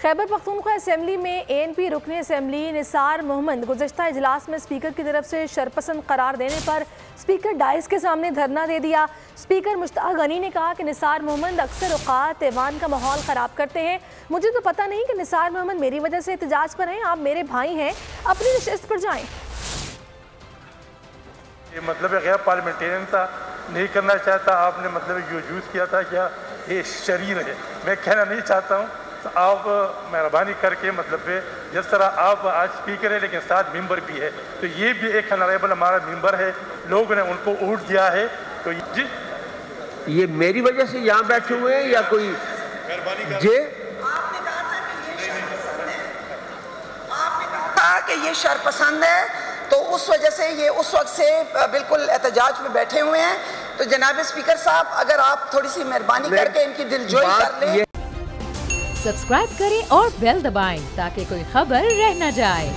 Khyber Pakhtunkhwa assembly में ANP रुकन assembly Nisar Mohammad गुज़श्ता इजलास में स्पीकर की तरफ से शरपसंद करार देने पर स्पीकर डाइस के सामने धरना दे दिया। स्पीकर मुश्ताक गनी ने कहा कि निसार मोहम्मद अक्सर औकात ऐवान का माहौल ख़राब करते हैं। मुझे तो पता नहीं कि निसार मोहम्मद मेरी वजह से एहतजाज पर हैं। आप मेरे भाई हैं, अपनी नशिस्त पर जाएँ। ये मतलब गैर पार्लियामेंटेरियन था, नहीं करना चाहता आपने, मतलब यूज़ किया था क्या ये शरीर है। मैं कहना नहीं चाहता हूँ, तो आप मेहरबानी करके मतलब जिस तरह आप आज स्पीकर है लेकिन साथ मेंबर भी है, तो ये भी एक ऑनरेबल हमारा मेंबर है, लोगों ने उनको वोट दिया है। तो जी ये मेरी वजह से यहाँ बैठे हुए हैं या कोई जे आपने कहा कि ये शरपसंद है, तो उस वजह से ये उस वक्त से बिल्कुल एहतजाज में बैठे हुए हैं। तो जनाब स्पीकर साहब, अगर आप थोड़ी सी मेहरबानी करके इनकी दिलजोई कर लें। सब्सक्राइब करें और बेल दबाएं ताकि कोई खबर रह न जाए।